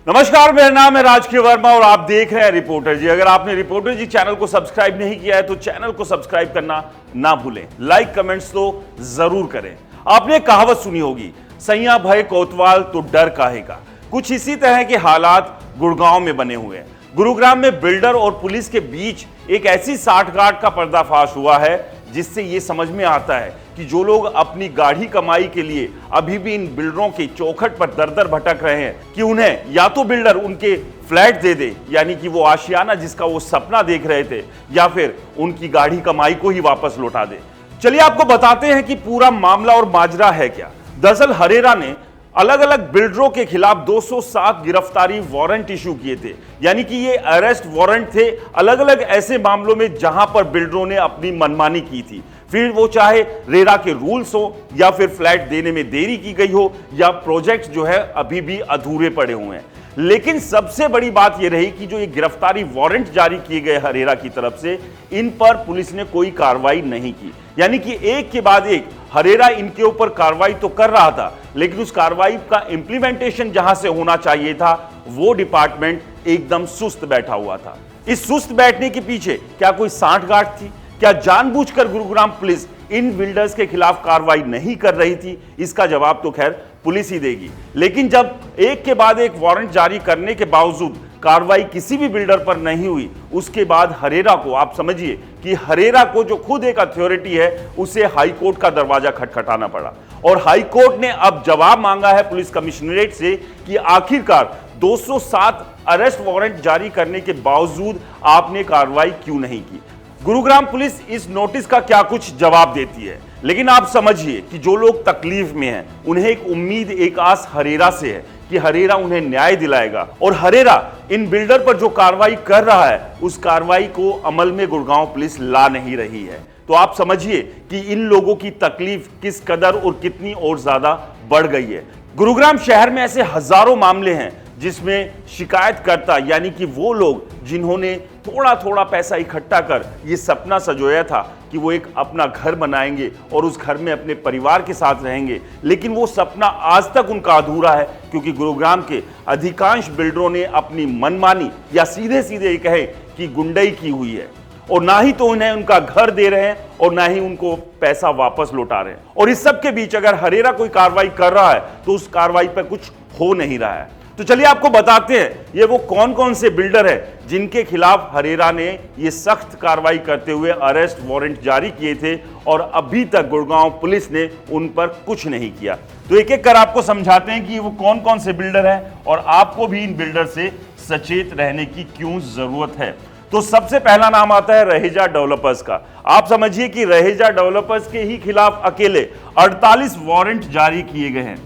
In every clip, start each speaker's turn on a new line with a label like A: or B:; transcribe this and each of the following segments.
A: नमस्कार, मेरा नाम है राजकीय वर्मा और आप देख रहे हैं रिपोर्टर जी। अगर आपने रिपोर्टर जी चैनल को सब्सक्राइब नहीं किया है तो चैनल को सब्सक्राइब करना ना भूलें। लाइक कमेंट्स तो जरूर करें। आपने कहावत सुनी होगी, सैया भय कोतवाल तो डर काहे का। कुछ इसी तरह के हालात गुड़गांव में बने हुए हैं। गुरुग्राम में बिल्डर और पुलिस के बीच एक ऐसी साठगांठ का पर्दाफाश हुआ है जिससे ये समझ में आता है कि जो लोग अपनी गाढ़ी कमाई के लिए अभी भी इन बिल्डरों के चौखट पर दर दर भटक रहे हैं कि उन्हें या तो बिल्डर उनके फ्लैट दे दे, यानी कि वो आशियाना जिसका वो सपना देख रहे थे, या फिर उनकी गाढ़ी कमाई को ही वापस लौटा दे। चलिए आपको बताते हैं कि पूरा मामला और माजरा है क्या। दरअसल हरेरा ने अलग अलग बिल्डरों के खिलाफ 207 गिरफ्तारी वारंट इशू किए थे, यानी कि ये अरेस्ट वारंट थे अलग अलग ऐसे मामलों में जहां पर बिल्डरों ने अपनी मनमानी की थी। फिर वो चाहे रेरा के रूल्स हो, या फिर फ्लैट देने में देरी की गई हो, या प्रोजेक्ट जो है अभी भी अधूरे पड़े हुए हैं। लेकिन सबसे बड़ी बात यह रही कि जो ये गिरफ्तारी वारंट जारी किए गए हरेरा की तरफ से, इन पर पुलिस ने कोई कार्रवाई नहीं की। यानी कि एक के बाद एक हरेरा इनके ऊपर कार्रवाई तो कर रहा था, लेकिन उस कार्रवाई का इंप्लीमेंटेशन जहां से होना चाहिए था, वो डिपार्टमेंट एकदम सुस्त बैठा हुआ था। इस सुस्त बैठने के पीछे क्या कोई सांठगांठ थी? क्या जानबूझकर गुरुग्राम पुलिस इन बिल्डर्स के खिलाफ कार्रवाई नहीं कर रही थी? इसका जवाब तो खैर पुलिस ही देगी। लेकिन जब एक के बाद एक वारंट जारी करने के बावजूद कार्रवाई किसी भी बिल्डर पर नहीं हुई, उसके बाद हरेरा को, आप समझिए कि हरेरा को जो खुद एक अथॉरिटी है, उसे हाईकोर्ट का दरवाजा खटखटाना पड़ा। और हाईकोर्ट ने अब जवाब मांगा है पुलिस कमिश्नरेट से कि आखिरकार 207 अरेस्ट वारंट जारी करने के बावजूद आपने कार्रवाई क्यों नहीं की। गुरुग्राम पुलिस इस नोटिस का क्या कुछ जवाब देती है। लेकिन आप समझिए कि जो लोग तकलीफ में हैं, उन्हें एक उम्मीद, एक आस हरेरा से है कि हरेरा उन्हें न्याय दिलाएगा। और हरेरा इन बिल्डर पर जो कार्रवाई कर रहा है, उस कार्रवाई को अमल में गुड़गांव पुलिस ला नहीं रही है। तो आप समझिए कि इन लोगों की तकलीफ किस कदर और कितनी और ज्यादा बढ़ गई है। गुरुग्राम शहर में ऐसे हजारों मामले हैं जिसमें शिकायतकर्ता, यानी कि वो लोग जिन्होंने थोड़ा थोड़ा पैसा इकट्ठा कर ये सपना सजोया था कि वो एक अपना घर बनाएंगे और उस घर में अपने परिवार के साथ रहेंगे, लेकिन वो सपना आज तक उनका अधूरा है, क्योंकि गुरुग्राम के अधिकांश बिल्डरों ने अपनी मनमानी या सीधे सीधे कहे कि गुंडई की हुई है। और ना ही तो उन्हें उनका घर दे रहे हैं और ना ही उनको पैसा वापस लौटा रहे हैं। और इस सब के बीच अगर हरेरा कोई कार्रवाई कर रहा है तो उस कार्रवाई पर कुछ हो नहीं रहा है। तो चलिए आपको बताते हैं ये वो कौन कौन से बिल्डर हैं जिनके खिलाफ हरेरा ने ये सख्त कार्रवाई करते हुए अरेस्ट वारंट जारी किए थे और अभी तक गुड़गांव पुलिस ने उन पर कुछ नहीं किया। तो एक एक कर आपको समझाते हैं कि वो कौन कौन से बिल्डर हैं और आपको भी इन बिल्डर से सचेत रहने की क्यों जरूरत है। तो सबसे पहला नाम आता है रहेजा डेवलपर्स का। आप समझिए कि रहेजा डेवलपर्स के ही खिलाफ अकेले 48 वारंट जारी किए गए हैं।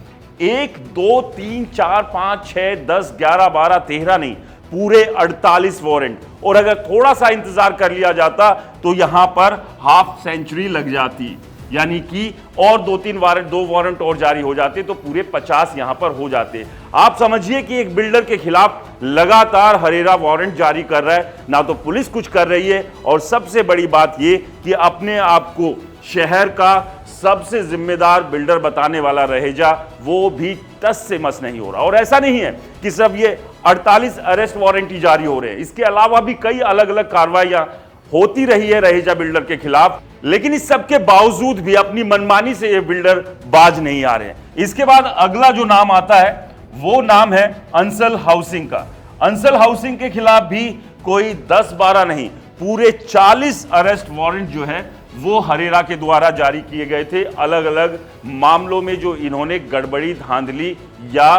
A: 1 2 3 4 5 6 10 11 12 13 नहीं, पूरे 48 वारंट। और अगर थोड़ा सा इंतजार कर लिया जाता तो यहां पर हाफ सेंचुरी लग जाती, यानी कि और 2 वारंट और जारी हो जाते तो पूरे 50 यहां पर हो जाते। आप समझिए कि एक बिल्डर के खिलाफ लगातार हरेरा वारंट जारी कर रहा है, ना तो पुलिस कुछ कर रही है, और सबसे बड़ी बात यह कि अपने आप को शहर का सबसे जिम्मेदार बिल्डर बताने वाला रहेजा वो भी टस से मस नहीं हो रहा। और ऐसा नहीं है कि सब ये 48 अरेस्ट वारंट ही जारी हो रहे हैं, इसके अलावा भी कई अलग अलग कार्रवाइयां होती रही है रहेजा बिल्डर के खिलाफ। लेकिन इस सब के बावजूद भी अपनी मनमानी से ये बिल्डर बाज नहीं आ रहे हैं। इसके बाद अगला जो नाम आता है वो नाम है अंसल हाउसिंग का। अंसल हाउसिंग के खिलाफ भी कोई 10-12 नहीं, पूरे 40 अरेस्ट वारंट जो है वो हरेरा के द्वारा जारी किए गए थे अलग अलग मामलों में जो इन्होंने गड़बड़ी, धांधली या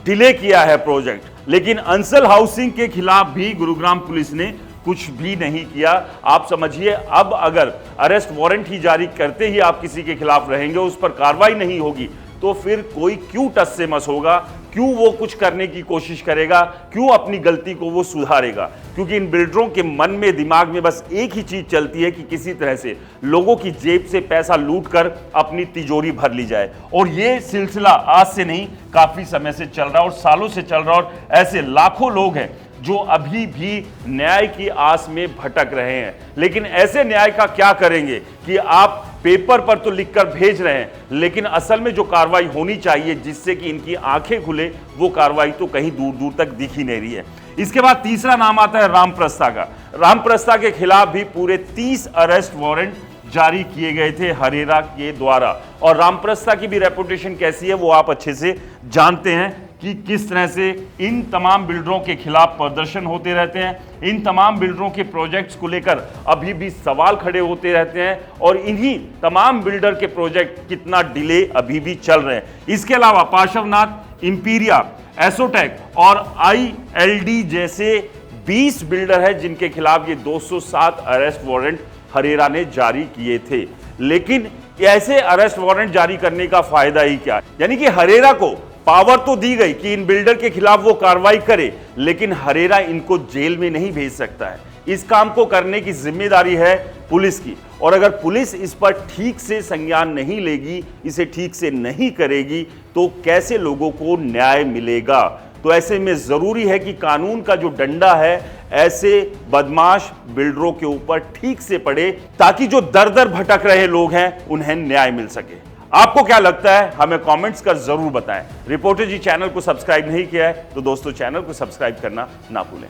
A: डिले किया है प्रोजेक्ट। लेकिन अंसल हाउसिंग के खिलाफ भी गुरुग्राम पुलिस ने कुछ भी नहीं किया। आप समझिए अब अगर अरेस्ट वारंट ही जारी करते ही आप किसी के खिलाफ रहेंगे, उस पर कार्रवाई नहीं होगी, तो फिर कोई क्यों टस से मस होगा, क्यों वो कुछ करने की कोशिश करेगा, क्यों अपनी गलती को वो सुधारेगा। क्योंकि इन बिल्डरों के मन में, दिमाग में बस एक ही चीज चलती है कि किसी तरह से लोगों की जेब से पैसा लूट कर अपनी तिजोरी भर ली जाए। और ये सिलसिला आज से नहीं, काफी समय से चल रहा है और सालों से चल रहा है। और ऐसे लाखों लोग हैं जो अभी भी न्याय की आस में भटक रहे हैं। लेकिन ऐसे न्याय का क्या करेंगे कि आप पेपर पर तो लिखकर भेज रहे हैं, लेकिन असल में जो कार्रवाई होनी चाहिए जिससे कि इनकी आंखें खुले, वो कार्रवाई तो कहीं दूर दूर तक दिख ही नहीं रही है। इसके बाद तीसरा नाम आता है रामप्रस्था का। रामप्रस्था के खिलाफ भी पूरे 30 अरेस्ट वारंट जारी किए गए थे हरेरा के द्वारा। और रामप्रस्था की भी रेपुटेशन कैसी है वो आप अच्छे से जानते हैं कि किस तरह से इन तमाम बिल्डरों के खिलाफ प्रदर्शन होते रहते हैं, इन तमाम बिल्डरों के प्रोजेक्ट्स को लेकर अभी भी सवाल खड़े होते रहते हैं, और इन्हीं तमाम बिल्डर के प्रोजेक्ट कितना डिले अभी भी चल रहे हैं। इसके अलावा पार्श्वनाथ, इंपीरिया, एसोटेक और ILD जैसे 20 बिल्डर है जिनके खिलाफ ये 207 अरेस्ट वारंट हरेरा ने जारी किए थे। लेकिन ऐसे अरेस्ट वारंट जारी करने का फायदा ही क्या? यानी कि हरेरा को पावर तो दी गई कि इन बिल्डर के खिलाफ वो कार्रवाई करे, लेकिन हरेरा इनको जेल में नहीं भेज सकता है। इस काम को करने की जिम्मेदारी है पुलिस की, और अगर पुलिस इस पर ठीक से संज्ञान नहीं लेगी, इसे ठीक से नहीं करेगी, तो कैसे लोगों को न्याय मिलेगा? तो ऐसे में जरूरी है कि कानून का जो डंडा है ऐसे बदमाश बिल्डरों के ऊपर ठीक से पड़े, ताकि जो दर दर भटक रहे लोग हैं उन्हें न्याय मिल सके। आपको क्या लगता है हमें कमेंट्स कर जरूर बताएं। रिपोर्टर जी चैनल को सब्सक्राइब नहीं किया है तो दोस्तों चैनल को सब्सक्राइब करना ना भूलें।